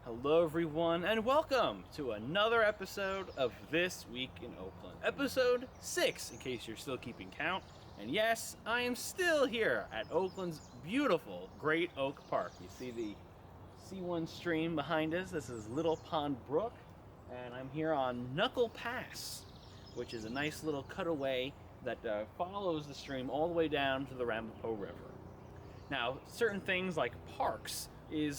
Hello everyone, and welcome to another episode of This Week in Oakland. Episode 6, in case you're still keeping count. And yes, I am still here at Oakland's beautiful Great Oak Park. You see the C1 stream behind us. This is Little Pond Brook, and I'm here on Knuckle Pass, which is a nice little cutaway that follows the stream all the way down to the Ramapo River. Now, certain things like parks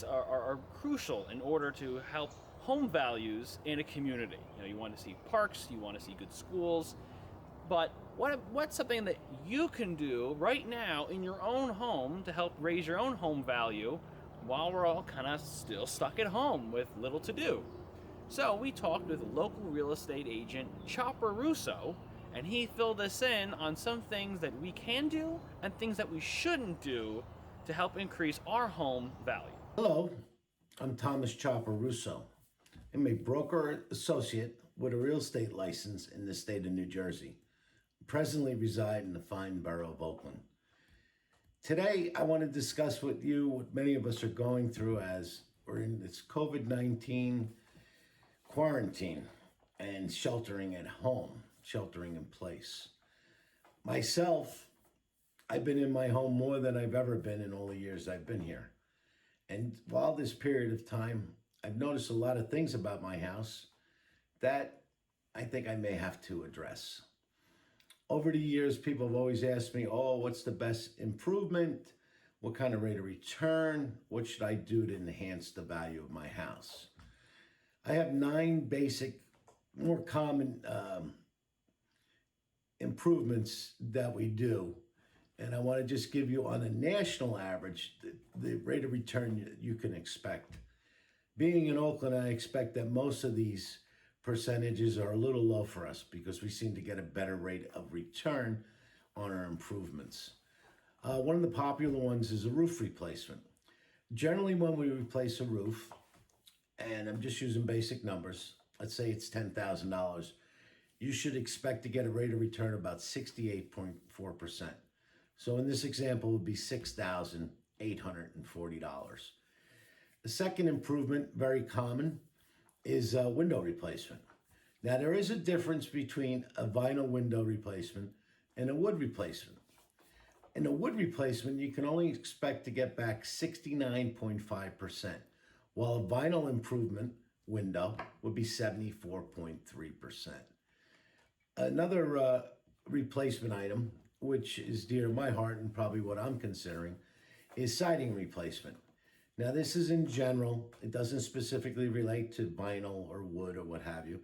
are crucial in order to help home values in a community. You want to see parks, you want to see good schools, but what's something that you can do right now in your own home to help raise your own home value while we're all kind of still stuck at home with little to do? So we talked with local real estate agent Chopper Russo, and he filled us in on some things that we can do and things that we shouldn't do to help increase our home value. Hello, I'm Thomas Chopper Russo. I'm a broker associate with a real estate license in the state of New Jersey. I presently reside in the fine borough of Oakland. Today, I want to discuss with you what many of us are going through as we're in this COVID-19 quarantine and sheltering at home, sheltering in place. Myself, I've been in my home more than I've ever been in all the years I've been here. And while this period of time, I've noticed a lot of things about my house that I think I may have to address. Over the years, people have always asked me, what's the best improvement? What kind of rate of return? What should I do to enhance the value of my house? I have 9 basic, more common improvements that we do. And I want to just give you on a national average, the rate of return you can expect. Being in Oakland, I expect that most of these percentages are a little low for us because we seem to get a better rate of return on our improvements. One of the popular ones is a roof replacement. Generally, when we replace a roof, and I'm just using basic numbers, let's say it's $10,000, you should expect to get a rate of return about 68.4%. So in this example, it would be $6,840. The second improvement, very common, is a window replacement. Now, there is a difference between a vinyl window replacement and a wood replacement. In a wood replacement, you can only expect to get back 69.5%, while a vinyl improvement window would be 74.3%. Another replacement item, which is dear to my heart and probably what I'm considering, is siding replacement. Now, this is in general. It doesn't specifically relate to vinyl or wood or what have you.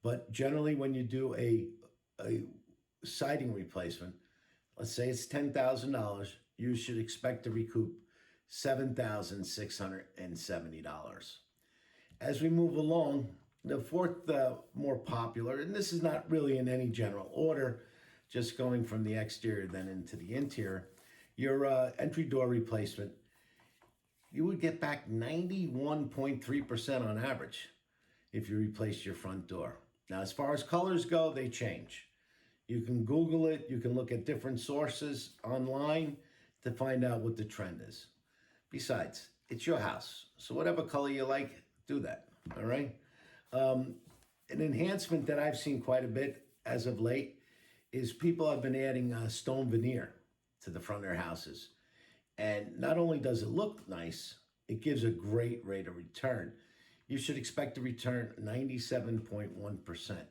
But generally, when you do a siding replacement, let's say it's $10,000, you should expect to recoup $7,670. As we move along, the fourth more popular, and this is not really in any general order, just going from the exterior then into the interior, your entry door replacement, you would get back 91.3% on average if you replace your front door. Now, as far as colors go, they change. You can Google it. You can look at different sources online to find out what the trend is. Besides, it's your house. So whatever color you like, do that. All right? An enhancement that I've seen quite a bit as of late is people have been adding stone veneer to the front of their houses. And not only does it look nice, it gives a great rate of return. You should expect to return 97.1%.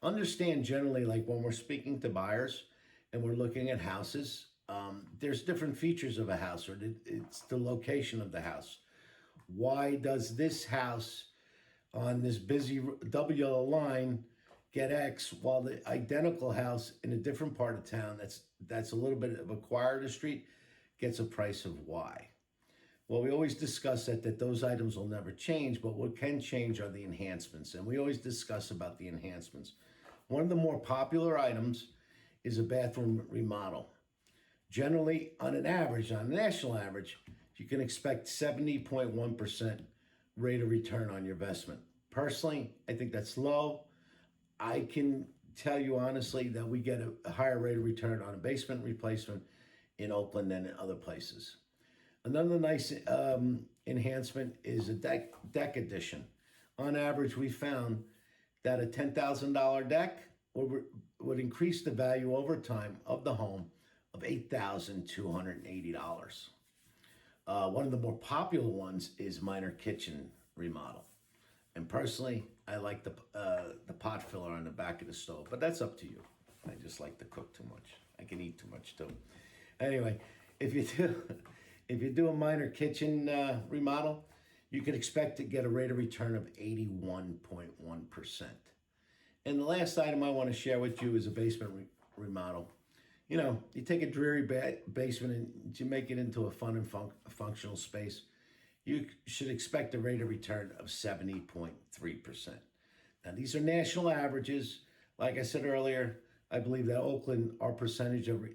Understand generally, like when we're speaking to buyers and we're looking at houses, there's different features of a house, or it's the location of the house. Why does this house on this busy double yellow line get X, while the identical house in a different part of town that's a little bit of a quieter street gets a price of Y? Well, we always discuss that those items will never change, but what can change are the enhancements. And we always discuss about the enhancements. One of the more popular items is a bathroom remodel. Generally, on an average, on a national average, you can expect 70.1% rate of return on your investment. Personally, I think that's low. I can tell you honestly that we get a higher rate of return on a basement replacement in Oakland than in other places. Another nice enhancement is a deck addition. On average, we found that a $10,000 deck would increase the value over time of the home of $8,280. One of the more popular ones is minor kitchen remodel. And personally, I like the pot filler on the back of the stove, but that's up to you. I just like to cook too much. I can eat too much too. Anyway, if you do if you do a minor kitchen remodel, you can expect to get a rate of return of 81.1%. And the last item I want to share with you is a basement remodel. You know, you take a dreary basement and you make it into a fun and functional space. You should expect a rate of return of 70.3%. Now, these are national averages. Like I said earlier, I believe that Oakland, our percentage of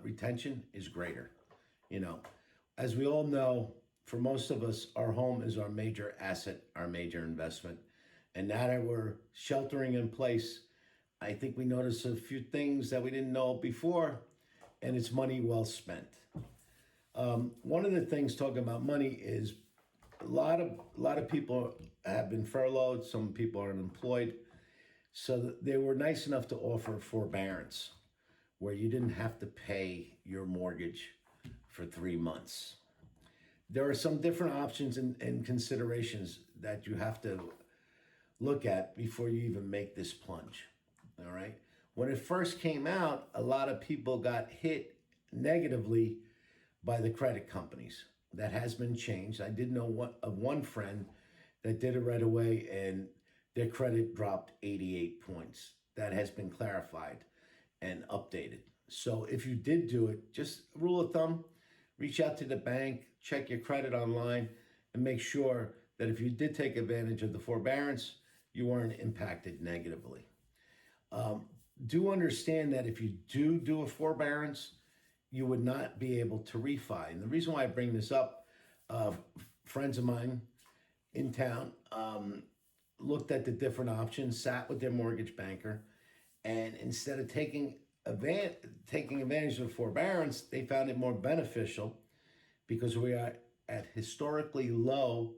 retention is greater. You know, as we all know, for most of us, our home is our major asset, our major investment. And now that we're sheltering in place, I think we notice a few things that we didn't know before, and it's money well spent. One of the things talking about money is a lot of people have been furloughed. Some people are unemployed, so they were nice enough to offer forbearance, where you didn't have to pay your mortgage for 3 months. There are some different options and considerations that you have to look at before you even make this plunge. All right. When it first came out, a lot of people got hit negatively by the credit companies. That has been changed. I did know of one friend that did it right away and their credit dropped 88 points. That has been clarified and updated. So if you did do it, just rule of thumb, reach out to the bank, check your credit online, and make sure that if you did take advantage of the forbearance, you weren't impacted negatively. Do understand that if you do a forbearance, you would not be able to refi. And the reason why I bring this up, friends of mine in town looked at the different options, sat with their mortgage banker, and instead of taking advantage of forbearance, they found it more beneficial because we are at historically low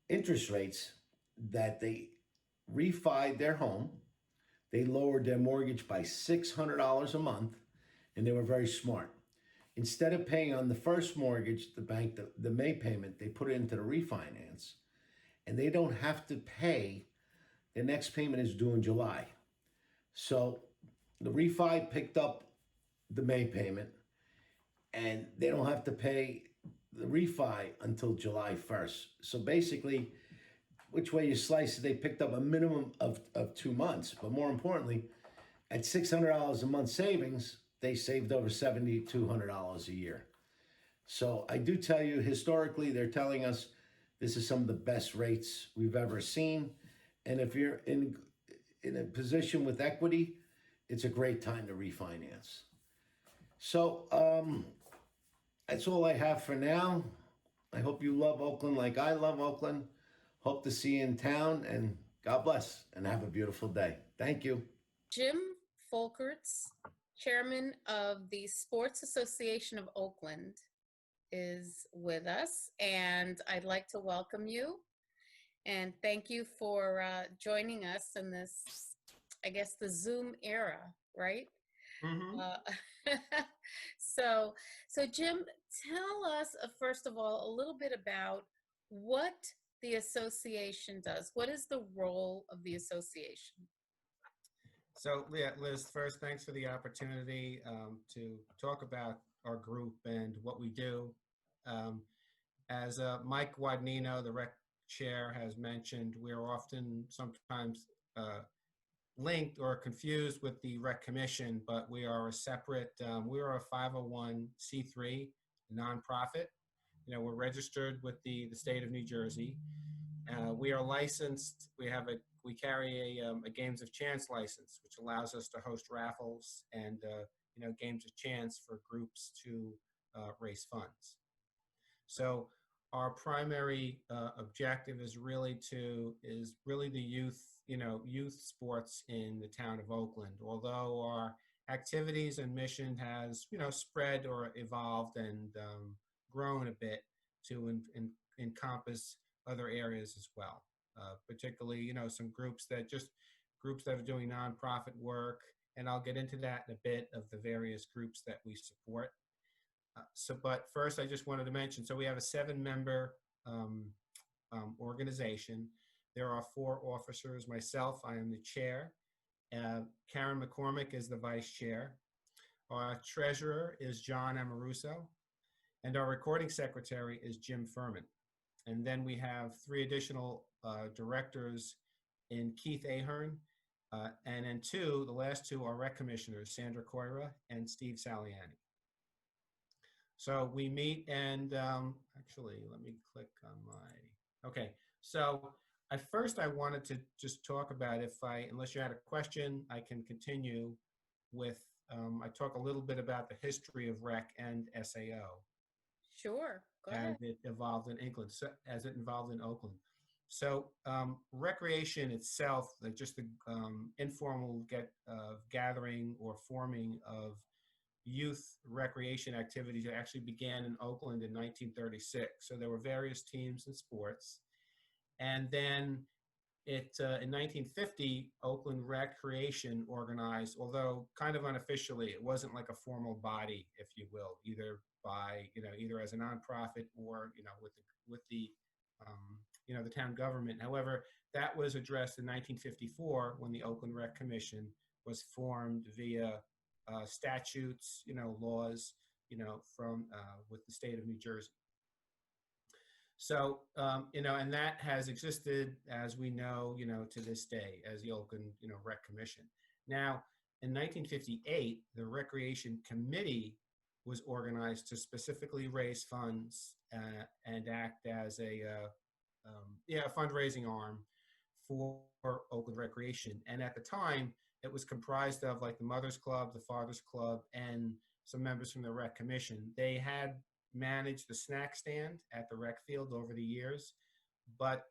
interest rates that they refied their home. They lowered their mortgage by $600 a month, and they were very smart. Instead of paying on the first mortgage, the bank, the May payment, they put it into the refinance, and they don't have to pay. The next payment is due in July. So the refi picked up the May payment, and they don't have to pay the refi until July 1st. So basically, which way you slice it, they picked up a minimum of 2 months. But more importantly, at $600 a month savings, they saved over $7,200 a year. So I do tell you, historically, they're telling us this is some of the best rates we've ever seen. And if you're in a position with equity, it's a great time to refinance. So that's all I have for now. I hope you love Oakland like I love Oakland. Hope to see you in town, and God bless, and have a beautiful day. Thank you. Jim Folkerts, chairman of the Sports Association of Oakland, is with us, and I'd like to welcome you and thank you for joining us in this, I guess, the Zoom era, right? Mm-hmm. So Jim, tell us, first of all, a little bit about what the association does. What is the role of the association? So, yeah, Liz, first, thanks for the opportunity to talk about our group and what we do. As Mike Guadagnino, the rec chair, has mentioned, we're often sometimes linked or confused with the rec commission, but we are a separate, we are a 501c3 nonprofit. we're registered with the state of New Jersey. We are licensed. We carry a games of chance license, which allows us to host raffles and games of chance for groups to raise funds. So our primary objective is really the youth sports in the town of Oakland. Although our activities and mission has spread or evolved and grown a bit to encompass other areas as well. Particularly, some groups that are doing nonprofit work, and I'll get into that in a bit of the various groups that we support. But first, I just wanted to mention, so we have a 7-member organization. There are 4 officers. Myself, I am the chair. Karen McCormick is the vice chair. Our treasurer is John Amoruso, and our recording secretary is Jim Furman. And then we have 3 additional directors in Keith Ahern, and then the last 2 are rec commissioners, Sandra Coira and Steve Saliani. So we meet, and actually, let me click on okay. So I wanted to just talk about, unless you had a question, I can continue with, I talk a little bit about the history of rec and SAO. Sure, go ahead. As it evolved in England, as it involved in Oakland. So recreation itself, just the informal gathering or forming of youth recreation activities actually began in Oakland in 1936. So there were various teams and sports. And then in 1950, Oakland Recreation organized, although kind of unofficially, it wasn't like a formal body, if you will, either as a nonprofit or, with the town government. However, that was addressed in 1954 when the Oakland Rec Commission was formed via statutes, laws, from with the state of New Jersey. So, and that has existed, as we know, to this day as the Oakland, Rec Commission. Now, in 1958, the Recreation Committee was organized to specifically raise funds and act as a fundraising arm for Oakland Recreation. And at the time, it was comprised of like the Mothers Club, the Fathers Club, and some members from the Rec Commission. They had managed the snack stand at the rec field over the years, but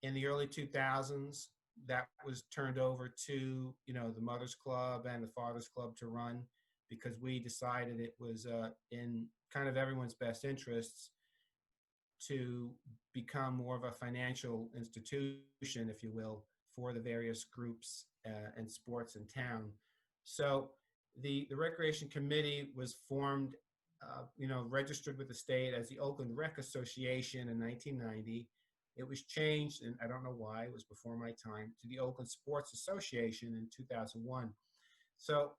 in the early 2000s, that was turned over to the Mothers Club and the Fathers Club to run, because we decided it was in kind of everyone's best interests to become more of a financial institution, if you will, for the various groups and sports in town. So the Recreation Committee was formed, registered with the state as the Oakland Rec Association in 1990. It was changed, and I don't know why, it was before my time, to the Oakland Sports Association in 2001. So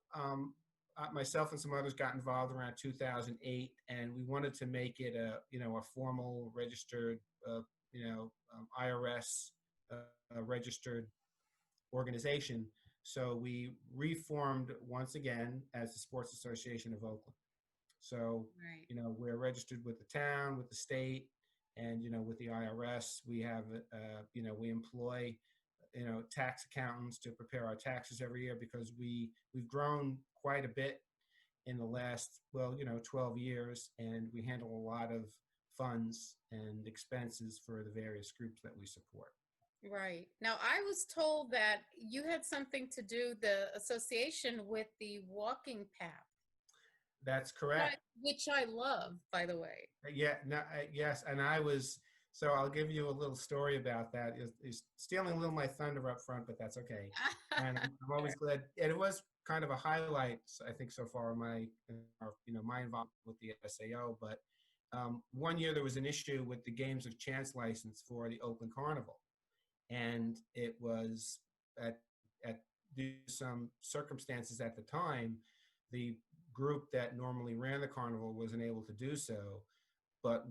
myself and some others got involved around 2008, and we wanted to make it a formal registered, IRS registered organization. So we reformed once again as the Sports Association of Oakland. So, Right. We're registered with the town, with the state, and, with the IRS. We have, we employ, tax accountants to prepare our taxes every year, because we've grown quite a bit in the last, 12 years, and we handle a lot of funds and expenses for the various groups that we support. Right. Now, I was told that you had something to do, the association, with the walking path. That's correct. Which I love, by the way. Yeah, no, yes, and so I'll give you a little story about that. Is stealing a little my thunder up front, but that's okay. And I'm always glad. And it was kind of a highlight, I think, so far in my involvement with the SAO. But one year there was an issue with the games of chance license for the Oakland Carnival, and it was due to some circumstances at the time, the group that normally ran the carnival wasn't able to do so. But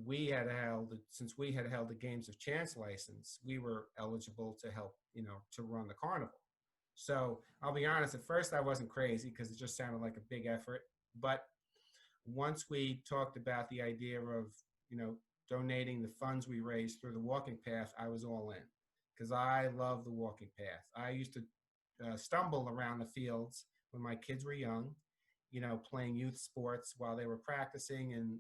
since we had held the games of chance license, we were eligible to help, to run the carnival. So I'll be honest, at first I wasn't crazy, because it just sounded like a big effort. But once we talked about the idea of donating the funds we raised through the walking path, I was all in because I love the walking path. I used to stumble around the fields when my kids were young, playing youth sports while they were practicing and,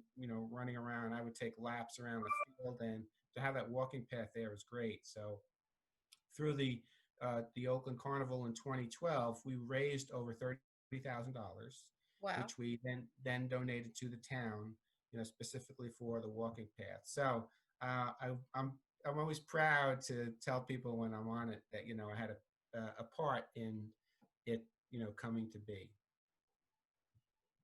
running around. I would take laps around the field, and to have that walking path there is great. So through the Oakland Carnival in 2012, we raised over $30,000, Wow. which we then donated to the town, specifically for the walking path. So I'm always proud to tell people when I'm on it that I had a part in it, coming to be.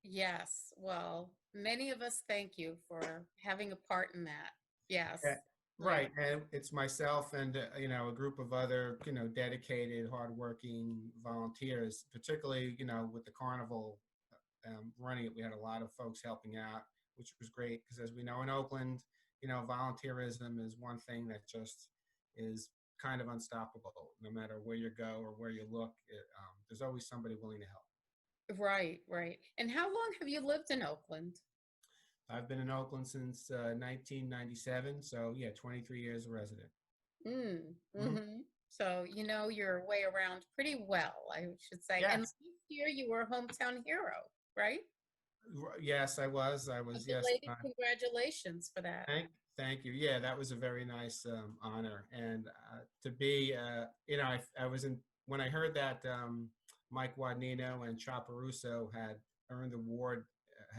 Yes. Well, many of us thank you for having a part in that. Yes. Yeah, Right. right. And it's myself and a group of other dedicated, hardworking volunteers. Particularly with the carnival running it, we had a lot of folks helping out, which was great because, as we know, in Oakland, volunteerism is one thing that just is kind of unstoppable. No matter where you go or where you look, there's always somebody willing to help. Right. Right. And how long have you lived in Oakland? I've been in Oakland since 1997, so yeah, 23 years a resident. Mm. Mhm. Mm-hmm. So you know your way around pretty well, I should say. And Yes, last year you were a hometown hero, right? yes, I was. I A was. Yes. belated congratulations for that. Thank you. Yeah, that was a very nice honor, and to be, I was in when I heard that Mike Wadnino and Chaparuso had earned the award,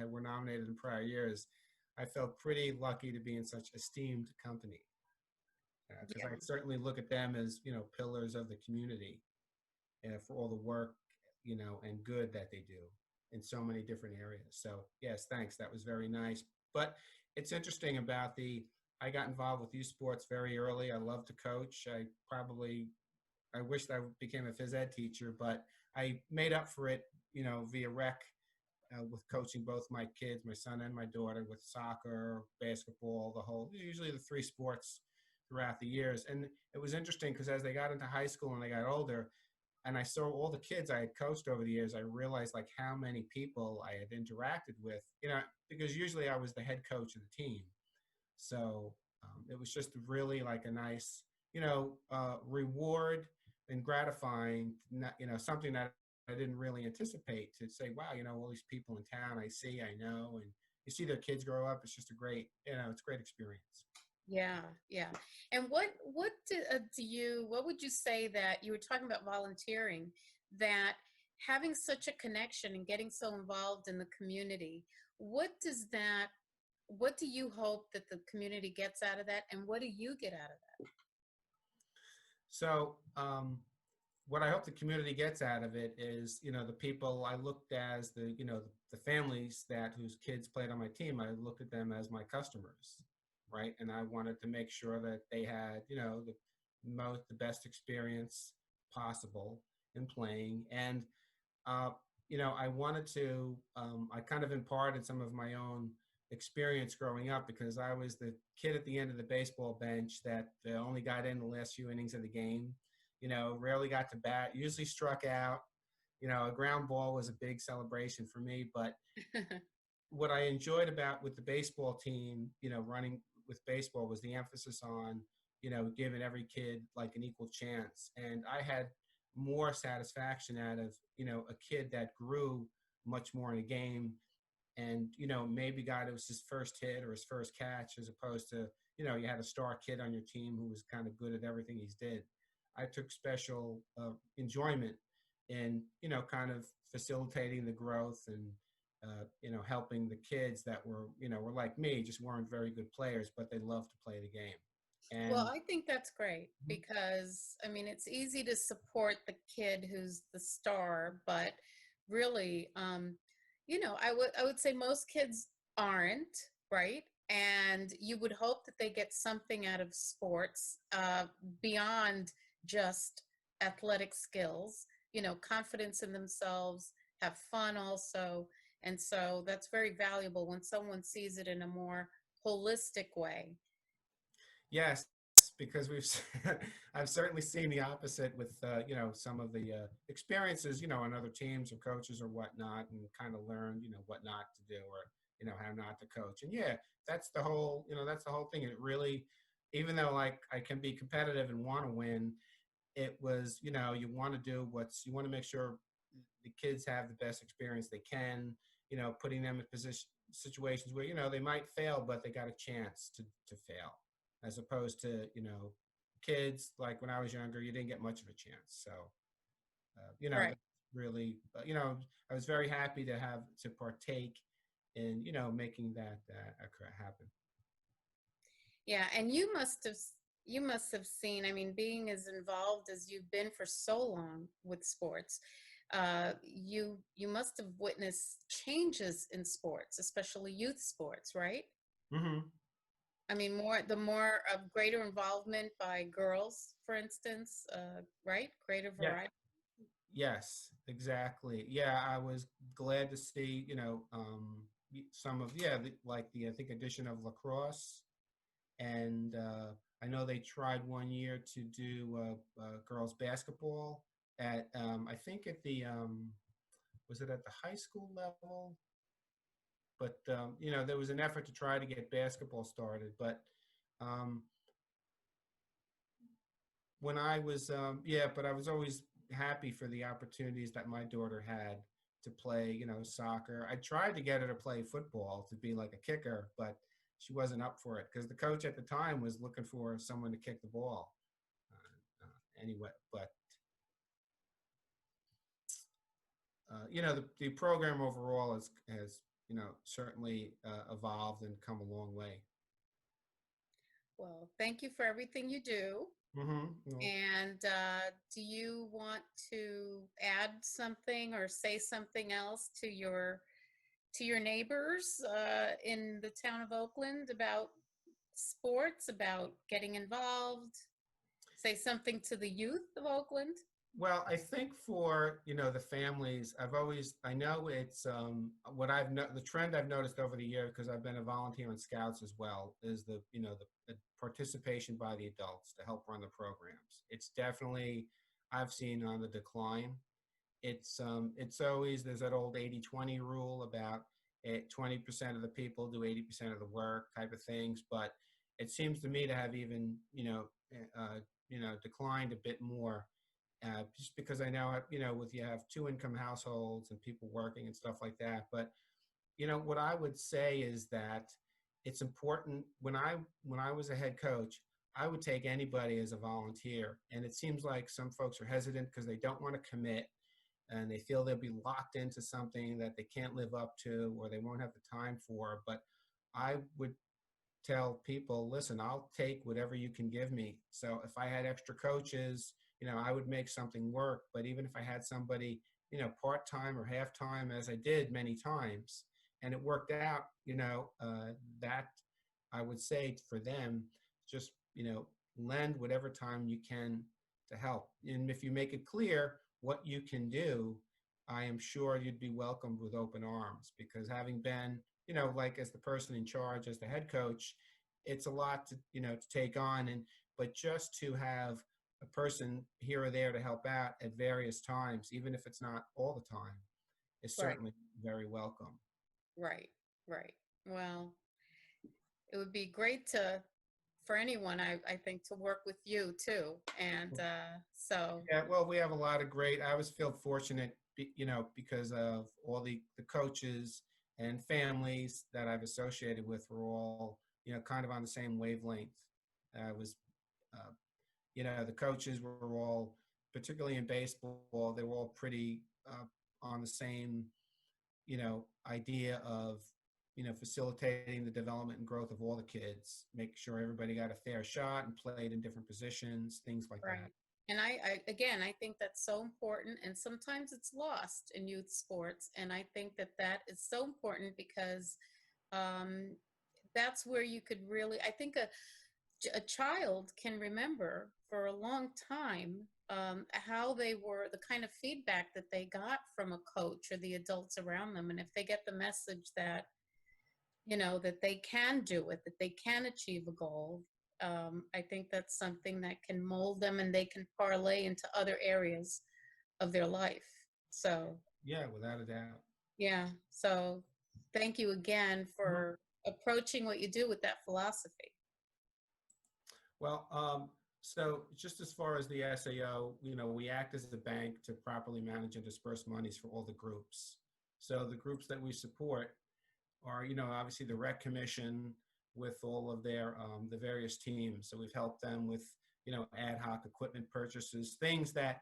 were nominated in prior years. I felt pretty lucky to be in such esteemed company because Yeah. I certainly look at them as pillars of the community for all the work and good that they do in so many different areas. So yes, thanks. That was very nice. But it's interesting about I got involved with youth sports very early. I love to coach. I wished I became a phys ed teacher, but I made up for it, via rec with coaching both my kids, my son and my daughter, with soccer, basketball, usually the three sports throughout the years. And it was interesting because as they got into high school and they got older, and I saw all the kids I had coached over the years, I realized like how many people I had interacted with, because usually I was the head coach of the team. So it was just really like a nice, reward and gratifying, something that I didn't really anticipate, to say, wow, all these people in town I know, and you see their kids grow up. It's just a great, it's a great experience. Yeah, yeah. And what would you say that you were talking about volunteering, that having such a connection and getting so involved in the community, what do you hope that the community gets out of that, and what do you get out of that? So what I hope the community gets out of it is, the people I looked as the families whose kids played on my team, I looked at them as my customers, right? And I wanted to make sure that they had, the best experience possible in playing. And, I wanted to, I kind of imparted some of my own experience growing up because I was the kid at the end of the baseball bench that only got in the last few innings of the game, rarely got to bat, usually struck out. A ground ball was a big celebration for me. But what I enjoyed about with the baseball team, running with baseball, was the emphasis on, giving every kid like an equal chance. And I had more satisfaction out of, a kid that grew much more in a game and, maybe got it was his first hit or his first catch, as opposed to, you had a star kid on your team who was kind of good at everything he did. I took special enjoyment in, kind of facilitating the growth and, helping the kids that were like me, just weren't very good players, but they loved to play the game. Well, And I think that's great because, I mean, it's easy to support the kid who's the star, but really, I would say most kids aren't, right? And you would hope that they get something out of sports beyond just athletic skills, confidence in themselves, have fun also. And so that's very valuable when someone sees it in a more holistic way. yes, because I've certainly seen the opposite with some of the experiences on other teams or coaches or whatnot, and kind of learned what not to do, or how not to coach. And yeah, that's the whole, that's the whole thing. It really, even though like I can be competitive and want to win, it was, you want to do you want to make sure the kids have the best experience they can, putting them in situations where, they might fail, but they got a chance to fail, as opposed to, kids like when I was younger, you didn't get much of a chance. So, Right. that's really, I was very happy to partake in, making that happen. Yeah, and you must have seen, I mean, being as involved as you've been for so long with sports, you must have witnessed changes in sports, especially youth sports, right? Hmm. I mean, the more of greater involvement by girls, for instance, right? Greater Yeah. variety. Yes, exactly. Yeah, I was glad to see, some of, yeah, like the, I think, addition of lacrosse. And I know they tried one year to do girls basketball at, I think at the, was it at the high school level? But, there was an effort to try to get basketball started. But um, when I was, yeah, but I was always happy for the opportunities that my daughter had to play, soccer. I tried to get her to play football, to be like a kicker, but she wasn't up for it because the coach at the time was looking for someone to kick the ball. Anyway, but the program overall has certainly evolved and come a long way. Well, thank you for everything you do. Mm-hmm. And do you want to add something or say something else to your neighbors in the town of Oakland about sports, about getting involved? Say something to the youth of Oakland. Well, I think for, the families, I know it's, the trend I've noticed over the year, because I've been a volunteer in Scouts as well, is the participation by the adults to help run the programs. It's definitely, I've seen, on the decline. It's always, there's that old 80-20 rule about 20% of the people do 80% of the work type of things, but it seems to me to have even, declined a bit more, just because I know, with you have two income households and people working and stuff like that. But, what I would say is that it's important. When I was a head coach, I would take anybody as a volunteer. And it seems like some folks are hesitant because they don't want to commit and they feel they'll be locked into something that they can't live up to or they won't have the time for. But I would tell people, listen, I'll take whatever you can give me. So if I had extra coaches, I would make something work. But even if I had somebody, part-time or half-time, as I did many times, and it worked out, that I would say for them, just, lend whatever time you can to help. And if you make it clear what you can do, I am sure you'd be welcomed with open arms, because having been, like as the person in charge, as the head coach, it's a lot to take on. But just to have a person here or there to help out at various times, even if it's not all the time, is Right, certainly very welcome. right, right. Well, it would be great for anyone, I think, to work with you too. And so, Yeah, well, we have a lot of great. I always feel fortunate, because of all the coaches and families that I've associated with were all, kind of on the same wavelength. I was, uh, the coaches were all, particularly in baseball, they were all pretty on the same, idea of, facilitating the development and growth of all the kids, make sure everybody got a fair shot and played in different positions, things like right. that. And again, I think that's so important. And sometimes it's lost in youth sports. And I think that is so important because um, that's where you could really, I think a child can remember for a long time how they were, the kind of feedback that they got from a coach or the adults around them. And if they get the message that, that they can do it, that they can achieve a goal, I think that's something that can mold them and they can parlay into other areas of their life. So, Yeah, without a doubt. yeah. So thank you again for approaching what you do with that philosophy. Well, so just as far as the SAO, we act as a bank to properly manage and disperse monies for all the groups. So the groups that we support are, obviously the Rec Commission with all of their, the various teams. So we've helped them with, ad hoc equipment purchases, things that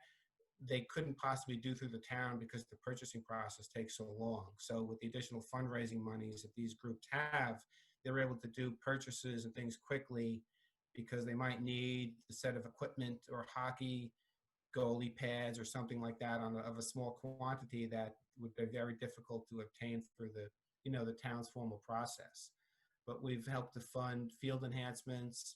they couldn't possibly do through the town because the purchasing process takes so long. So with the additional fundraising monies that these groups have, they're able to do purchases and things quickly because they might need a set of equipment or hockey goalie pads or something like that of a small quantity that would be very difficult to obtain through the town's formal process. But we've helped to fund field enhancements.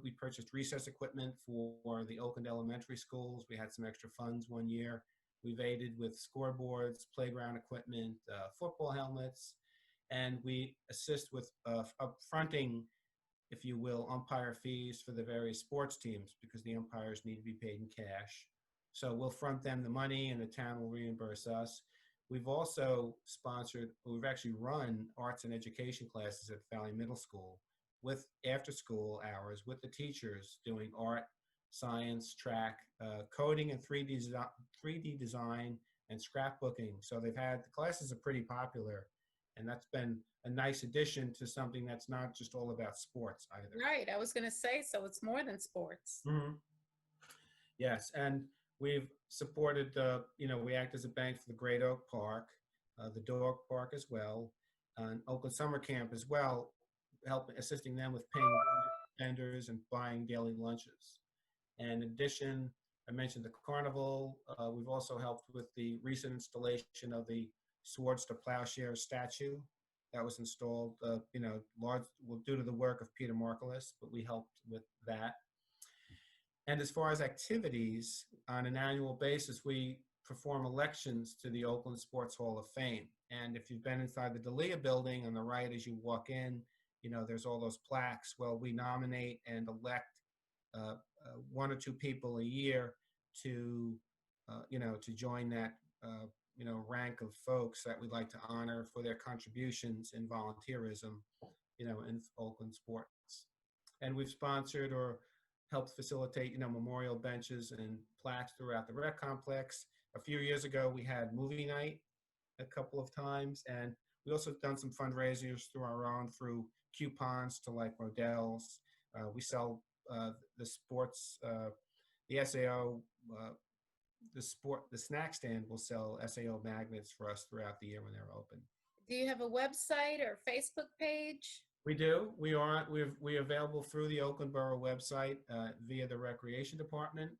We purchased recess equipment for the Oakland elementary schools. We had some extra funds one year. We've aided with scoreboards, playground equipment, football helmets, and we assist with upfronting, if you will, umpire fees for the various sports teams because the umpires need to be paid in cash. So we'll front them the money and the town will reimburse us. We've also we've actually run arts and education classes at Valley Middle School with after-school hours with the teachers doing art, science, track, coding and 3D design and scrapbooking. So the classes are pretty popular, and that's been a nice addition to something that's not just all about sports either. Right, I was going to say, so it's more than sports. Mm-hmm. Yes, and we've supported, we act as a bank for the Great Oak Park, the dog park as well, and Oakland Summer Camp as well, assisting them with paying vendors and buying daily lunches. And in addition, I mentioned the carnival. We've also helped with the recent installation of the Swords to Plowshares statue that was installed, due to the work of Peter Markelis, but we helped with that. And as far as activities, on an annual basis, we perform elections to the Oakland Sports Hall of Fame. And if you've been inside the D'Elia building on the right as you walk in, there's all those plaques. Well, we nominate and elect one or two people a year to join that, rank of folks that we'd like to honor for their contributions in volunteerism, in Oakland sports. And we've sponsored or helped facilitate, memorial benches and plaques throughout the rec complex. A few years ago, we had movie night a couple of times, and we also done some fundraisers through coupons to like Models. We sell the sports, the SAO, the snack stand will sell SAO magnets for us throughout the year when they're open. Do you have a website or Facebook page? We do. We're available through the Oakland Borough website via the Recreation Department.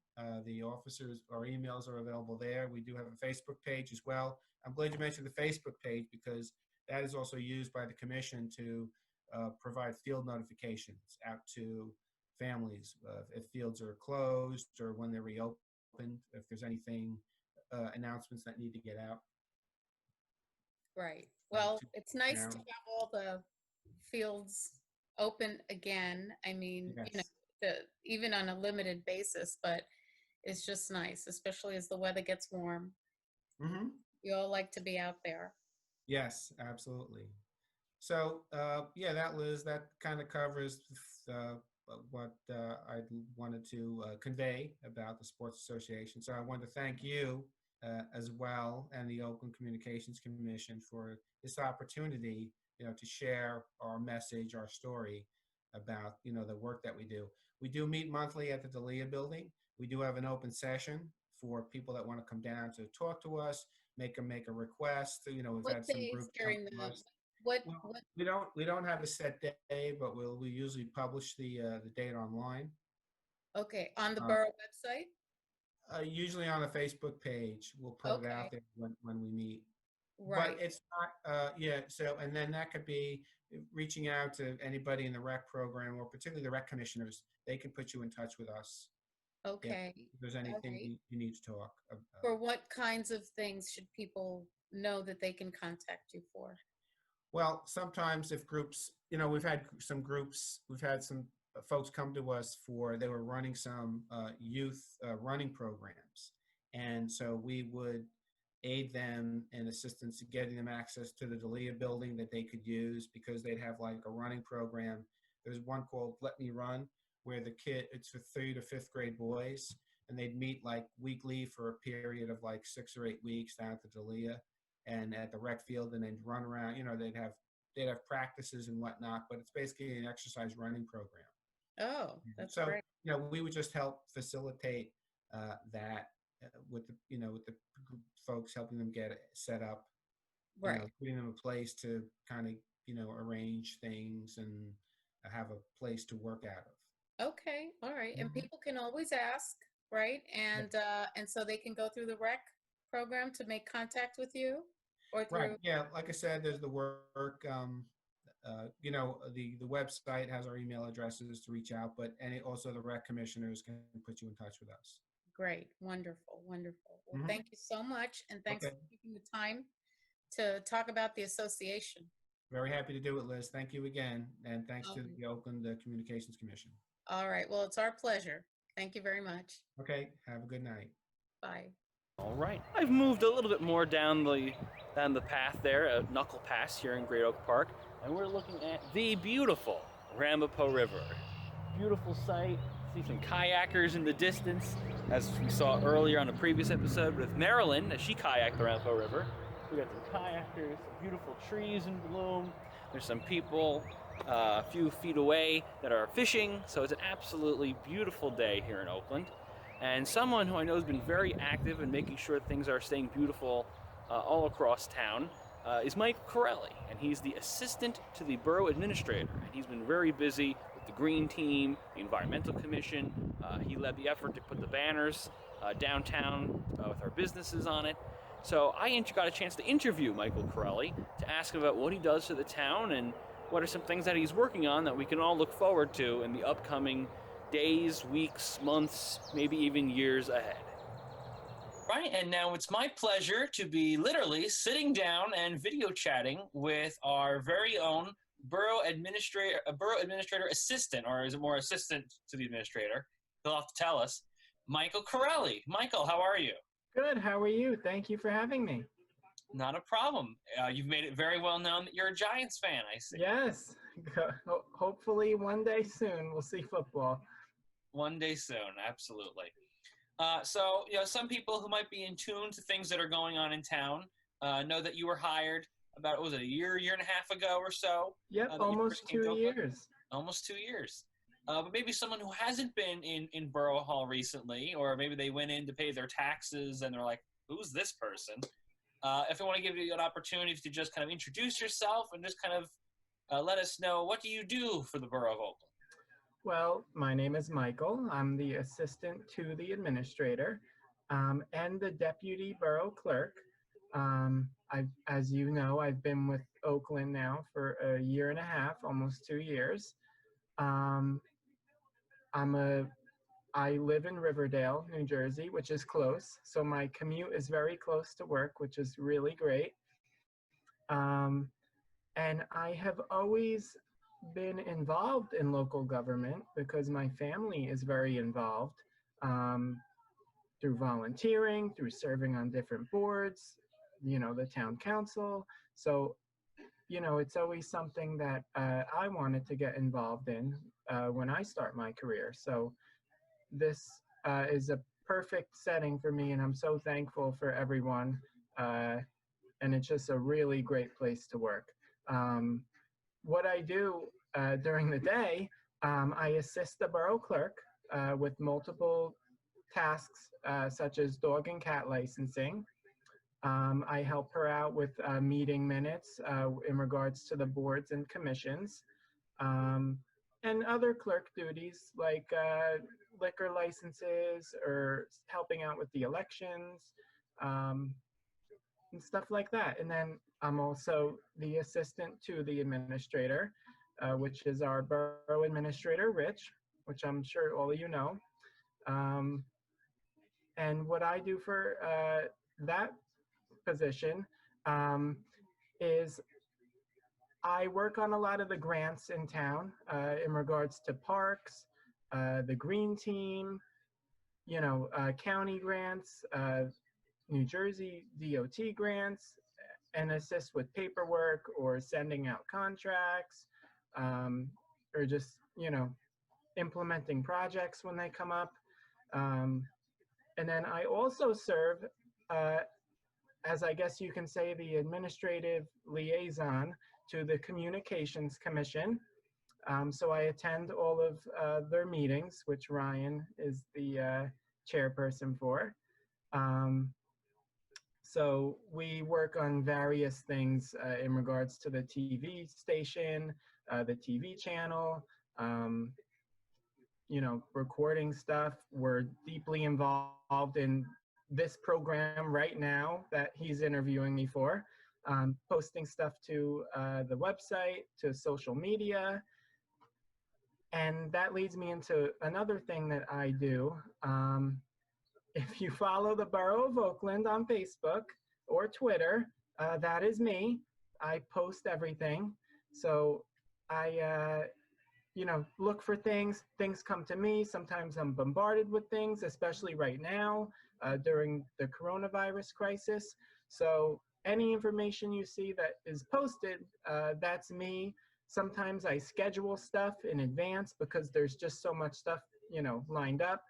The officers, our emails are available there. We do have a Facebook page as well. I'm glad you mentioned the Facebook page because that is also used by the commission to provide field notifications out to families if fields are closed or when they're reopened, if there's anything, announcements that need to get out. Right. Well, it's nice to have all the fields open again. I mean, Yes. Even on a limited basis, but it's just nice, especially as the weather gets warm. Mm-hmm. You all like to be out there. Yes, absolutely. So, that kind of covers what I wanted to convey about the Sports Association. So I want to thank you as well and the Oakland Communications Commission for this opportunity, to share our message, our story about, the work that we do. We do meet monthly at the D'Elia building. We do have an open session for people that want to come down to talk to us, make a request. We've What had some days groups during come the to us. what We don't have a set day, but we usually publish the date online. Okay, on the borough website? Usually on a Facebook page, we'll put it out there when we meet. Right. But it's not, so, and then that could be reaching out to anybody in the rec program or particularly the rec commissioners. They can put you in touch with us. Okay. If there's anything right. you need to talk about. For what kinds of things should people know that they can contact you for? Well, sometimes if groups, we've had some folks come to us they were running some youth running programs. And so we would aid them in assistance to getting them access to the Dalia building that they could use, because they'd have like a running program. There's one called Let Me Run, where it's for 3rd to 5th grade boys, and they'd meet like weekly for a period of like 6 or 8 weeks down at the Dalia and at the rec field, and they'd run around. They'd have practices and whatnot, but it's basically an exercise running program. Oh, that's So, great. we would just help facilitate that with the folks, helping them get it set up, Right. giving them a place to kind of, arrange things and have a place to work out of. Okay. All right. And Mhm. people can always ask, right? And so they can go through the rec program to make contact with you, or Right. through. Yeah. Like I said, there's the work. The website has our email addresses to reach out, but also the rec commissioners can put you in touch with us. Great. Wonderful. Wonderful. Well, Mhm. thank you so much, and thanks Okay. for taking the time to talk about the association. Very happy to do it, Liz. Thank you again, and thanks to Um, the Oakland Communications Commission. all right. Well, it's our pleasure. Thank you very much. Okay. Have a good night. Bye. All right, I've moved a little bit more down the path there, Knuckle Pass here in Great Oak Park, and we're looking at the beautiful Ramapo River. Beautiful sight. See some kayakers in the distance, as we saw earlier on a previous episode with Marilyn as she kayaked the Ramapo River. We got some kayakers, some beautiful trees in bloom. There's some people a few feet away that are fishing, so it's an absolutely beautiful day here in Oakland. And someone who I know has been very active in making sure things are staying beautiful all across town is Mike Corelli, and he's the assistant to the borough administrator. And he's been very busy with the green team, the environmental commission. He led the effort to put the banners downtown with our businesses on it. So I got a chance to interview Michael Corelli to ask him about what he does for the town and what are some things that he's working on that we can all look forward to in the upcoming days, weeks, months, maybe even years ahead. Right, and now it's my pleasure to be literally sitting down and video chatting with our very own borough administrator assistant, or is it more assistant to the administrator? He'll have to tell us. Michael Corelli. Michael, how are you? Good. How are you? Thank you for having me. Not a problem. You've made it very well known that you're a Giants fan, I see. Yes. Hopefully one day soon we'll see football. One day soon, absolutely. So, some people who might be in tune to things that are going on in town know that you were hired about, what was it, a year and a half ago or so? Yep, almost 2 years. Almost 2 years. But maybe someone who hasn't been in Borough Hall recently, or maybe they went in to pay their taxes and they're like, who's this person? If I want to give you an opportunity to just kind of introduce yourself and just kind of let us know, what do you do for the Borough of Oakland? Well, my name is Michael. I'm the assistant to the administrator and the deputy borough clerk. As you know, I've been with Oakland now for a year and a half, almost 2 years. I live in Riverdale, New Jersey, which is close. So my commute is very close to work, which is really great. And I have always been involved in local government because my family is very involved through volunteering, through serving on different boards, the town council. So, it's always something that I wanted to get involved in when I start my career. So this is a perfect setting for me, and I'm so thankful for everyone. And it's just a really great place to work. What I do during the day, I assist the borough clerk with multiple tasks such as dog and cat licensing. I help her out with meeting minutes in regards to the boards and commissions, and other clerk duties like liquor licenses or helping out with the elections and stuff like that. And then I'm also the assistant to the administrator, which is our borough administrator, Rich, which I'm sure all of you know. And what I do for that position is I work on a lot of the grants in town in regards to parks, the green team, county grants, New Jersey DOT grants and assist with paperwork or sending out contracts, or just, implementing projects when they come up. Um, and then I also serve, uh, as I guess you can say, the administrative liaison to the Communications Commission. So I attend all of their meetings, which Ryan is the chairperson for. Um, so we work on various things in regards to the TV station, the TV channel, um, recording stuff. We're deeply involved in this program right now that he's interviewing me for, posting stuff to the website, to social media. And that leads me into another thing that I do. If you follow the Borough of Oakland on Facebook or Twitter, that is me. I post everything. So I, look for things. Things come to me. Sometimes I'm bombarded with things, especially right now during the coronavirus crisis. So any information you see that is posted, that's me. Sometimes I schedule stuff in advance because there's just so much stuff, lined up.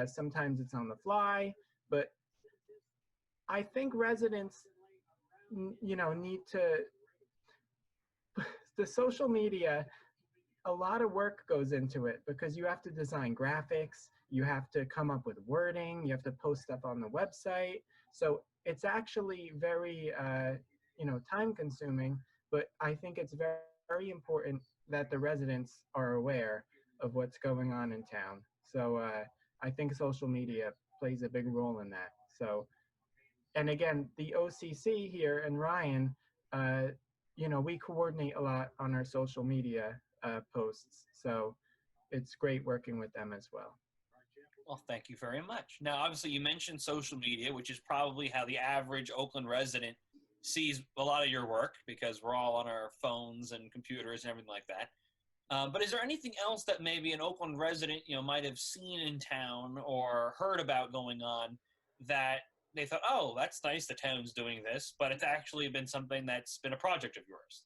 Sometimes it's on the fly, but I think residents, need to, the social media, a lot of work goes into it because you have to design graphics, you have to come up with wording, you have to post stuff on the website. So it's actually very, time consuming, but I think it's very, very important that the residents are aware of what's going on in town. So I think social media plays a big role in that. So, and again, the OCC here and Ryan, we coordinate a lot on our social media posts. So it's great working with them as well. Well, thank you very much. Now, obviously, you mentioned social media, which is probably how the average Oakland resident sees a lot of your work because we're all on our phones and computers and everything like that. But is there anything else that maybe an Oakland resident, might have seen in town or heard about going on that they thought, oh, that's nice, the town's doing this, but it's actually been something that's been a project of yours?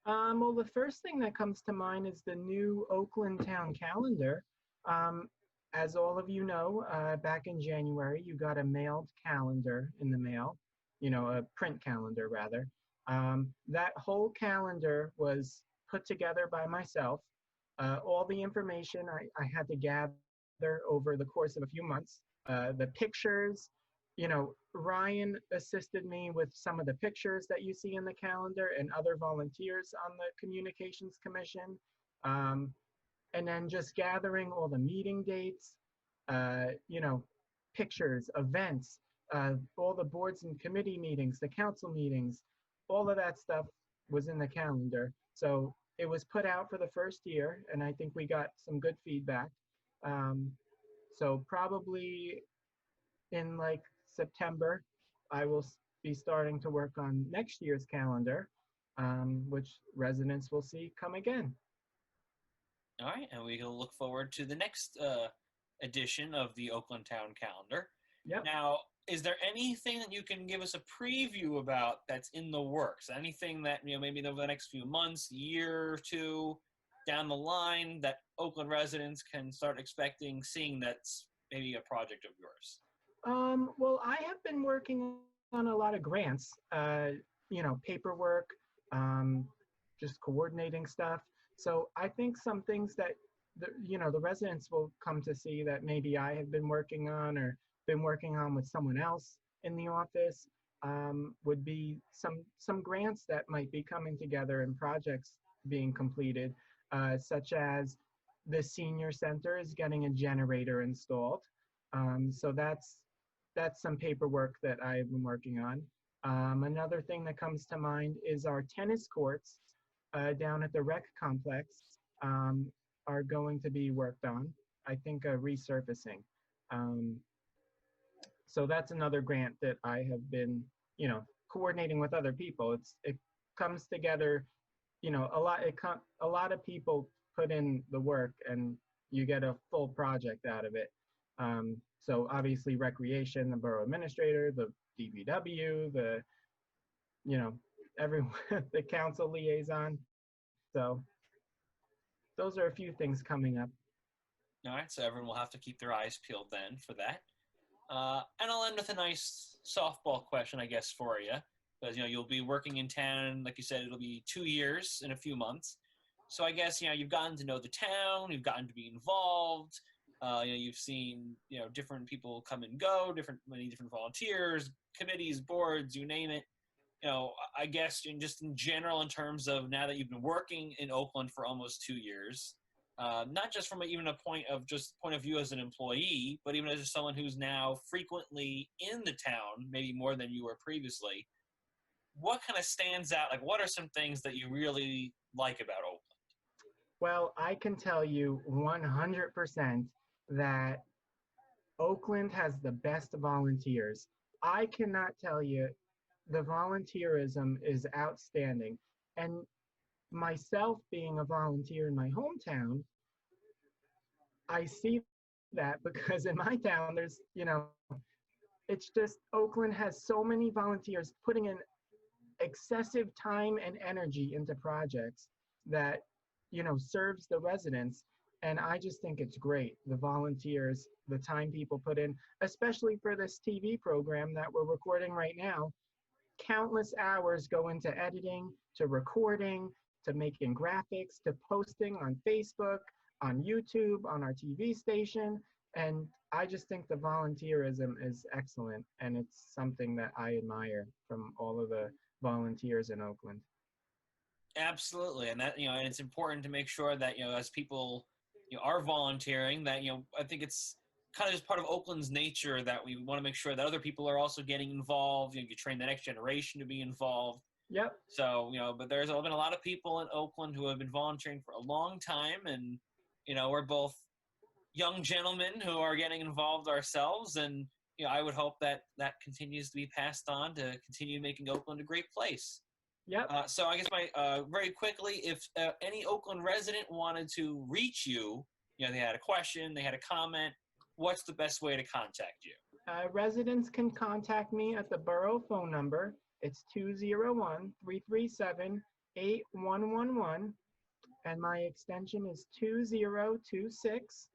Well, the first thing that comes to mind is the new Oakland Town Calendar. As all of you know, back in January, you got a mailed calendar in the mail, a print calendar rather. That whole calendar was put together by myself. All the information I had to gather over the course of a few months. The pictures, Ryan assisted me with some of the pictures that you see in the calendar and other volunteers on the Communications Commission. And then just gathering all the meeting dates, pictures, events, all the boards and committee meetings, the council meetings, all of that stuff was in the calendar. So it was put out for the first year, and I think we got some good feedback. So probably in like September, I will be starting to work on next year's calendar, which residents will see come again. All right, and we can look forward to the next edition of the Oakland Town Calendar. Yep. Now, is there anything that you can give us a preview about that's in the works? Anything that, maybe over the next few months, year or two down the line that Oakland residents can start expecting, seeing that's maybe a project of yours? Well, I have been working on a lot of grants, paperwork, just coordinating stuff. So I think some things that the residents will come to see that maybe I have been working on or been working on with someone else in the office would be some grants that might be coming together and projects being completed, such as the senior center is getting a generator installed. So that's some paperwork that I've been working on. Another thing that comes to mind is our tennis courts down at the rec complex are going to be worked on. I think resurfacing. So that's another grant that I have been, coordinating with other people. It comes together, a lot of people put in the work and you get a full project out of it. So obviously recreation, the borough administrator, the DPW, the, you know, everyone, the council liaison. So those are a few things coming up. All right, so everyone will have to keep their eyes peeled then for that. And I'll end with a nice softball question, I guess, for you. Because, you'll be working in town, like you said, it'll be 2 years in a few months. So I guess, you've gotten to know the town, you've gotten to be involved. You've seen, different people come and go, many different volunteers, committees, boards, you name it. I guess just in general, in terms of now that you've been working in Oakland for almost 2 years, not just from even a point of view as an employee, but even as someone who's now frequently in the town, maybe more than you were previously, what kind of stands out? Like, what are some things that you really like about Oakland? Well, I can tell you 100% that Oakland has the best volunteers. I cannot tell you, the volunteerism is outstanding. And myself being a volunteer in my hometown, I see that because in my town, there's, it's just Oakland has so many volunteers putting in excessive time and energy into projects that, serves the residents. And I just think it's great. The volunteers, the time people put in, especially for this TV program that we're recording right now, countless hours go into editing, to recording, to making graphics, to posting on Facebook, on YouTube, on our TV station. And I just think the volunteerism is excellent. And it's something that I admire from all of the volunteers in Oakland. Absolutely. And that, and it's important to make sure that, as people, are volunteering, that, I think it's kind of just part of Oakland's nature that we want to make sure that other people are also getting involved. You train the next generation to be involved. Yep. So, but there's been a lot of people in Oakland who have been volunteering for a long time. And, we're both young gentlemen who are getting involved ourselves. And, I would hope that that continues to be passed on to continue making Oakland a great place. Yep. So I guess very quickly, if any Oakland resident wanted to reach you, they had a question, they had a comment, what's the best way to contact you? Residents can contact me at the borough phone number. It's 201-337-8111, and my extension is 2026.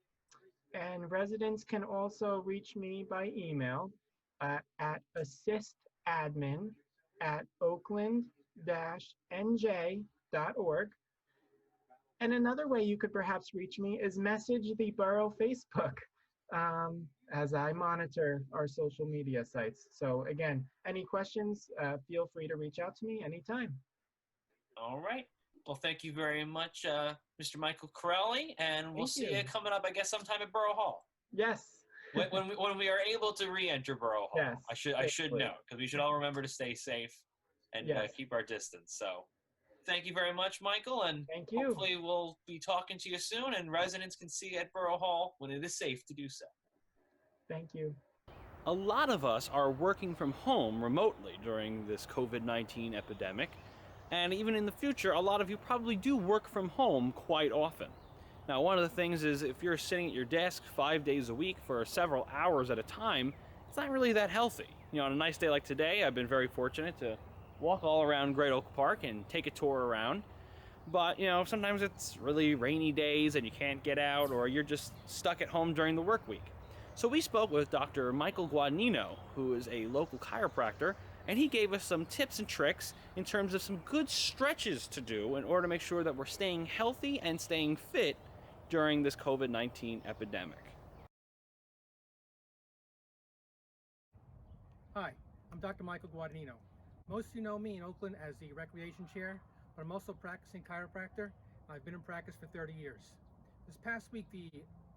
And residents can also reach me by email at assistadmin@oakland-nj.org. And another way you could perhaps reach me is message the borough Facebook, as I monitor our social media sites. So again, any questions, feel free to reach out to me anytime. All right. Well, thank you very much, Mr. Michael Corelli, and we'll see you coming up, I guess, sometime at Borough Hall. Yes. when we are able to re-enter Borough Hall. Yes. I should know, because we should all remember to stay safe and keep our distance. So thank you very much, Michael, and thank you. Hopefully we'll be talking to you soon, and residents can see you at Borough Hall when it is safe to do so. Thank you. A lot of us are working from home remotely during this COVID-19 epidemic, and even in the future, a lot of you probably do work from home quite often. Now, one of the things is if you're sitting at your desk 5 days a week for several hours at a time, it's not really that healthy. On a nice day like today, I've been very fortunate to walk all around Great Oak Park and take a tour around. But, sometimes it's really rainy days and you can't get out, or you're just stuck at home during the work week. So we spoke with Dr. Michael Guadagnino, who is a local chiropractor, and he gave us some tips and tricks in terms of some good stretches to do in order to make sure that we're staying healthy and staying fit during this COVID-19 epidemic. Hi, I'm Dr. Michael Guadagnino. Most of you know me in Oakland as the recreation chair, but I'm also a practicing chiropractor. I've been in practice for 30 years. This past week, the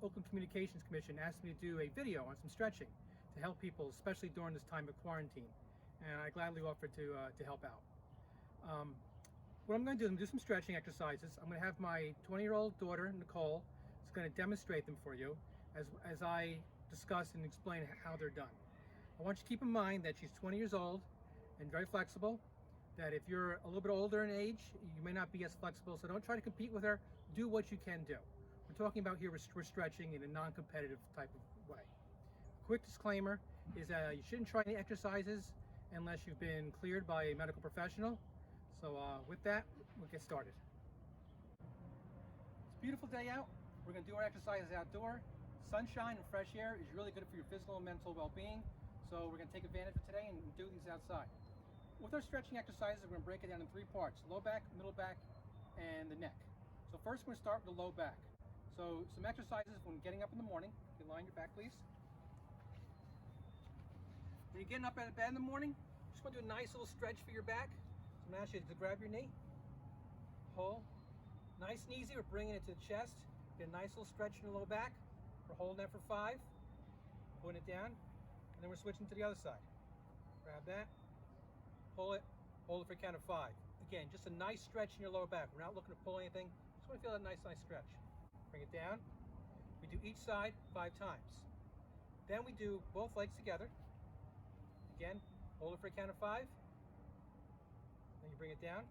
Oakland Communications Commission asked me to do a video on some stretching to help people, especially during this time of quarantine. And I gladly offered to help out. What I'm going to do is do some stretching exercises. I'm going to have my 20-year-old daughter, Nicole, is going to demonstrate them for you as I discuss and explain how they're done. I want you to keep in mind that she's 20 years old and very flexible, that if you're a little bit older in age, you may not be as flexible, so don't try to compete with her. Do what you can do. We're talking about here, we're stretching in a non-competitive type of way. Of quick disclaimer is that you shouldn't try any exercises unless you've been cleared by a medical professional. So with that, we'll get started. It's a beautiful day out. We're going to do our exercises outdoor. Sunshine and fresh air is really good for your physical and mental well-being. So we're going to take advantage of today and do these outside. With our stretching exercises, we're going to break it down in 3 parts: low back, middle back, and the neck. So first we're going to start with the low back. So some exercises when getting up in the morning. You can line your back, please. When you're getting up out of bed in the morning, just want to do a nice little stretch for your back. So I'm going to ask you to grab your knee, hold, nice and easy. We're bringing it to the chest. Get a nice little stretch in the low back. We're holding that for 5, putting it down, and then we're switching to the other side. Grab that, pull it, hold it for a count of 5. Again, just a nice stretch in your lower back. We're not looking to pull anything. Just want to feel that nice stretch. Bring it down. We do each side 5 times. Then we do both legs together. Again, hold it for a count of 5. Then you bring it down.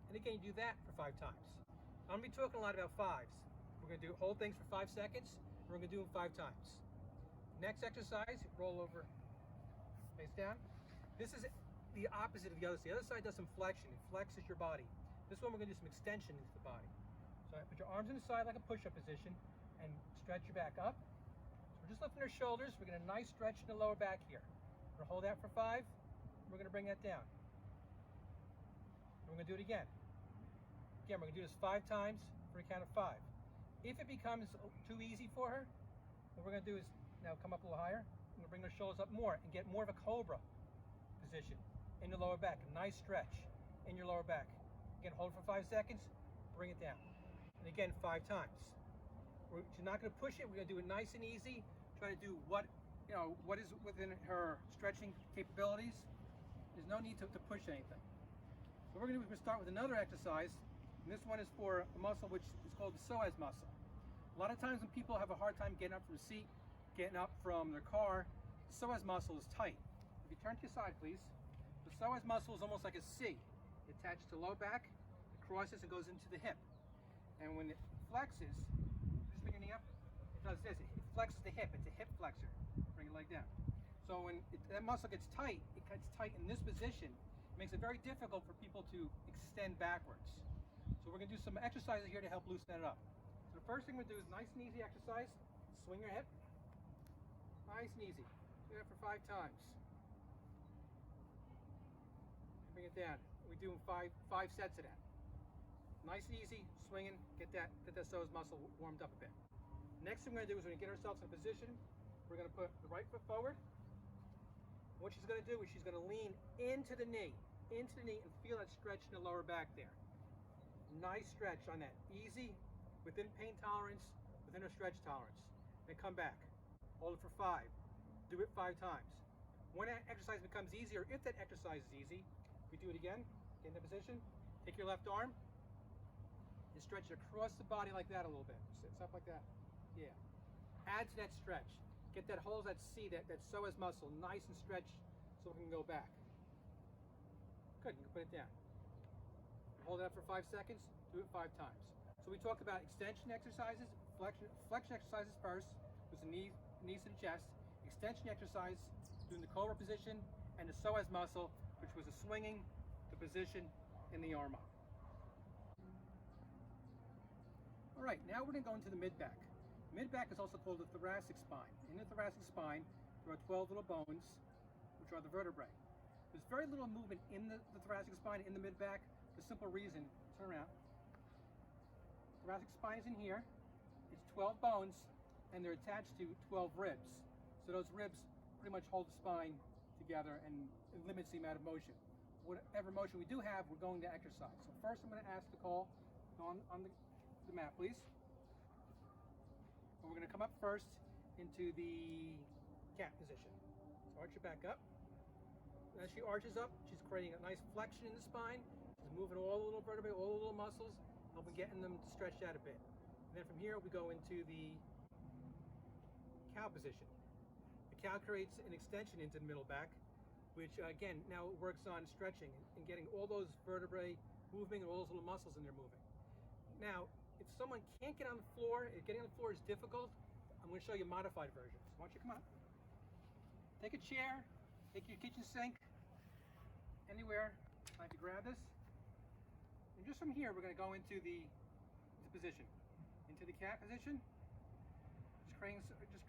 And again, you do that for 5 times. I'm going to be talking a lot about 5s. We're going to do hold things for 5 seconds. We're going to do them 5 times. Next exercise, roll over, face down. This is the opposite of the other side. The other side does some flexion. It flexes your body. This one we're going to do some extension into the body. So put your arms in the side like a push-up position and stretch your back up. So we're just lifting our shoulders. We're getting a nice stretch in the lower back here. We're going to hold that for 5. We're going to bring that down. And we're going to do it again. Again, we're going to do this 5 times for a count of 5. If it becomes too easy for her, what we're going to do is now come up a little higher. We're going to bring our shoulders up more and get more of a cobra position in your lower back. A nice stretch in your lower back. Again, hold for 5 seconds, bring it down. And again, 5 times. We're not going to push it. We're going to do it nice and easy. Try to do what is within her stretching capabilities. There's no need to push anything. What we're going to do is start with another exercise. And this one is for a muscle which is called the psoas muscle. A lot of times when people have a hard time getting up from the seat, getting up from their car, the psoas muscle is tight. If you turn to your side, please. The psoas muscle is almost like a C. It attaches to low back, it crosses and goes into the hip. And when it flexes, just bring your knee up, it does this. It flexes the hip. It's a hip flexor. Bring your leg down. So when that muscle gets tight, it gets tight in this position. It makes it very difficult for people to extend backwards. So we're going to do some exercises here to help loosen that up. So the first thing we're going to do is nice and easy exercise. Swing your hip. Nice and easy. Do that for 5 times. Bring it down. We do 5 sets of that. Nice and easy, swinging, get that psoas muscle warmed up a bit. Next thing we're going to do is we're going to get ourselves in a position. We're going to put the right foot forward. What she's going to do is she's going to lean into the knee, and feel that stretch in the lower back there. Nice stretch on that. Easy, within pain tolerance, within her stretch tolerance. Then come back. Hold it for 5. Do it 5 times. When that exercise becomes easier, if that exercise is easy, we do it again. Get in the position. Take your left arm and stretch it across the body like that a little bit. Sit up like that. Yeah. Add to that stretch. Get that hold that C, that psoas muscle, nice and stretched so we can go back. Good. You can put it down. Hold it up for 5 seconds. Do it 5 times. So we talked about extension exercises, flexion exercises first, with the knees to the chest. Extension exercise, doing the cobra position, and the psoas muscle, which was a swinging the position in the arm up. All right, now we're going to go into the mid-back. Mid-back is also called the thoracic spine. In the thoracic spine, there are 12 little bones, which are the vertebrae. There's very little movement in the thoracic spine, in the mid-back, for the simple reason, turn around. Thoracic spine is in here. It's 12 bones, and they're attached to 12 ribs. So those ribs pretty much hold the spine together and it limits the amount of motion. Whatever motion we do have, we're going to exercise. So first I'm going to ask Nicole on the mat, please. And we're going to come up first into the cat position. So arch your back up. And as she arches up, she's creating a nice flexion in the spine. She's moving all the little vertebrae, all the little muscles, helping getting them stretched out a bit. And then from here, we go into the cow position. The cow creates an extension into the middle back, which again, now works on stretching and getting all those vertebrae moving and all those little muscles in there moving. Now, if someone can't get on the floor, if getting on the floor is difficult, the I'm going to show you modified versions. Why don't you come on? Take a chair, take your kitchen sink, anywhere. I can grab this. And just from here, we're going to go into the position. Into the cat position. Just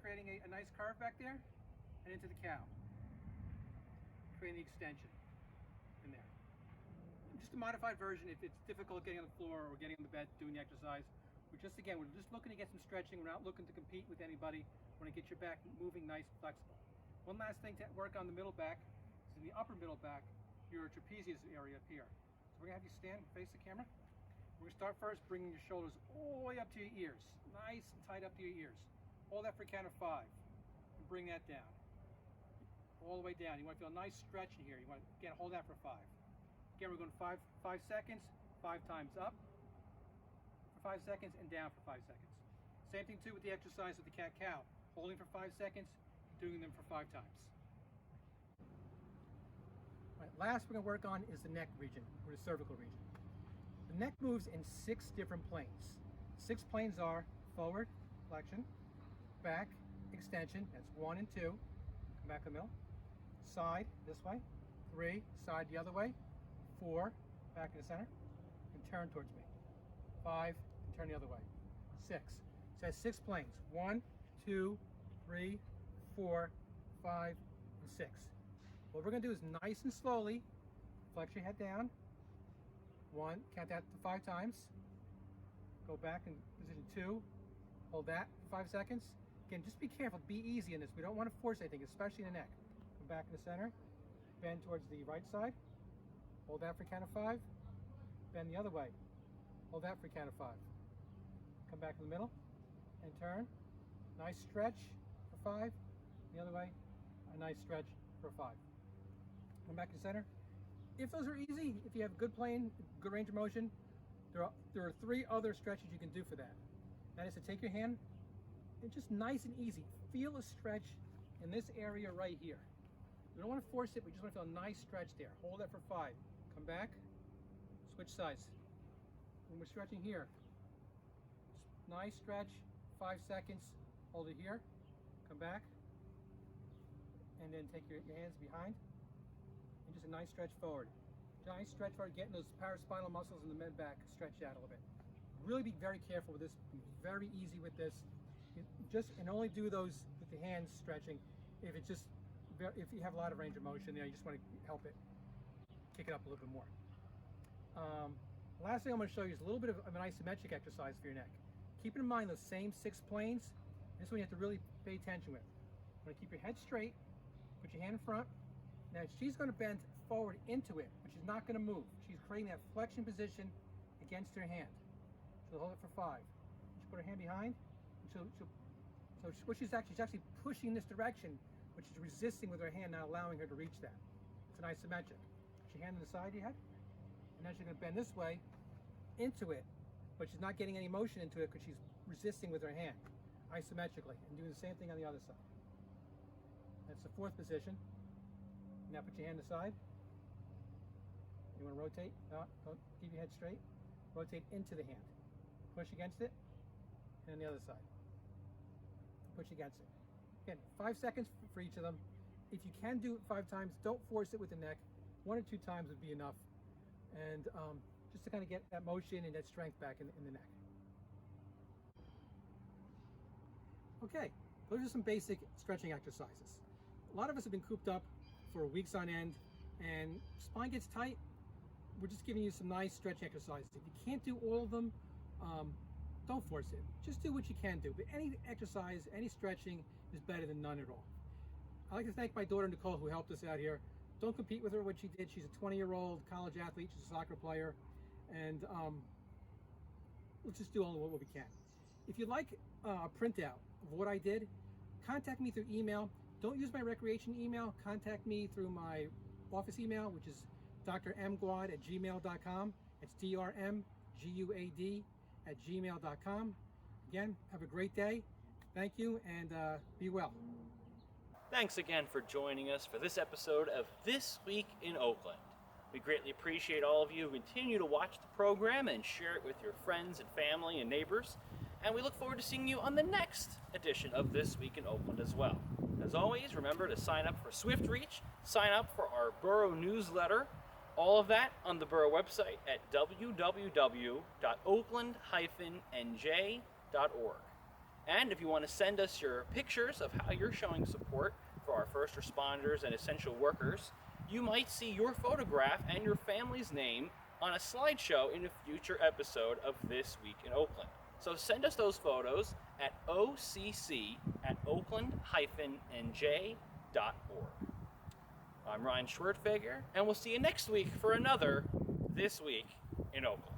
creating a nice curve back there. And into the cow. Creating the extension in there. Just a modified version if it's difficult getting on the floor or getting on the bed doing the exercise. We're just looking to get some stretching. We're not looking to compete with anybody. We want to get your back moving nice and flexible. One last thing to work on the middle back is in the upper middle back, your trapezius area up here. So we're going to have you stand and face the camera. We're going to start first bringing your shoulders all the way up to your ears. Nice and tight up to your ears. Hold that for a count of 5. And bring that down. All the way down. You want to feel a nice stretch in here. You want to, again, hold that for 5. Again, we're going 5 seconds, 5 times up for 5 seconds and down for 5 seconds. Same thing too with the exercise of the cat-cow. Holding for 5 seconds, doing them for 5 times. All right, last we're going to work on is the neck region, or the cervical region. The neck moves in 6 different planes. 6 planes are forward, flexion, back, extension, that's 1 and 2, come back to the middle, side, this way, 3, side the other way, 4, back in the center, and turn towards me, 5, and turn the other way, 6. So it has 6 planes, 1, 2, 3, 4, 5, and 6. What we're going to do is nice and slowly flex your head down. 1, count that to 5 times. Go back in position 2. Hold that for 5 seconds. Again, just be careful. Be easy in this. We don't want to force anything, especially in the neck. Come back in the center. Bend towards the right side. Hold that for a count of 5. Bend the other way. Hold that for a count of 5. Come back in the middle and turn. Nice stretch for 5. The other way, a nice stretch for 5. Come back to the center. If those are easy, if you have good plane, good range of motion, there are 3 other stretches you can do for that. That is to take your hand and just nice and easy, feel a stretch in this area right here. We don't want to force it, we just want to feel a nice stretch there. Hold that for 5. Come back, switch sides. When we're stretching here, nice stretch, 5 seconds, hold it here, come back, and then take your hands behind, and just a nice stretch forward. Nice stretch forward, getting those paraspinal muscles in the mid back stretched out a little bit. Really be very careful with this, be very easy with this. And only do those with the hands stretching if you have a lot of range of motion there, you just want to help it kick it up a little bit more. Last thing I'm going to show you is a little bit of an isometric exercise for your neck. Keep in mind those same 6 planes. This one you have to really pay attention with. You want to keep your head straight, put your hand in front. Now she's going to bend forward into it, but she's not going to move. She's creating that flexion position against her hand. She'll hold it for 5. She'll put her hand behind. So what she's actually pushing this direction, but she's resisting with her hand, not allowing her to reach that. It's an isometric. Put your hand on the side of your head, and then she's going to bend this way into it, but she's not getting any motion into it because she's resisting with her hand, isometrically, and doing the same thing on the other side. That's the 4th position. Now put your hand aside. You want to rotate? No, don't keep your head straight. Rotate into the hand. Push against it, and then the other side. Push against it. Again, 5 seconds for each of them. If you can do it 5 times, don't force it with the neck. 1 or 2 times would be enough. And just to kind of get that motion and that strength back in the neck. Okay, those are some basic stretching exercises. A lot of us have been cooped up for weeks on end, and spine gets tight. We're just giving you some nice stretching exercises. If you can't do all of them, don't force it. Just do what you can do. But any exercise, any stretching is better than none at all. I'd like to thank my daughter Nicole who helped us out here. Don't compete with her what she did. She's a 20-year-old college athlete. She's a soccer player. And let's just do all what we can. If you'd like a printout of what I did, contact me through email. Don't use my recreation email. Contact me through my office email, which is drmguad@gmail.com. It's drmguad@gmail.com. Again, have a great day. Thank you, and be well. Thanks again for joining us for this episode of This Week in Oakland. We greatly appreciate all of you who continue to watch the program and share it with your friends and family and neighbors. and we look forward to seeing you on the next edition of This Week in Oakland as well. As always, remember to sign up for Swift Reach, sign up for our borough newsletter, all of that on the borough website at www.oakland-nj.org. And if you want to send us your pictures of how you're showing support for our first responders and essential workers, you might see your photograph and your family's name on a slideshow in a future episode of This Week in Oakland. So send us those photos at occ@oakland-nj.org. I'm Ryan Schwertfeger, and we'll see you next week for another This Week in Oakland.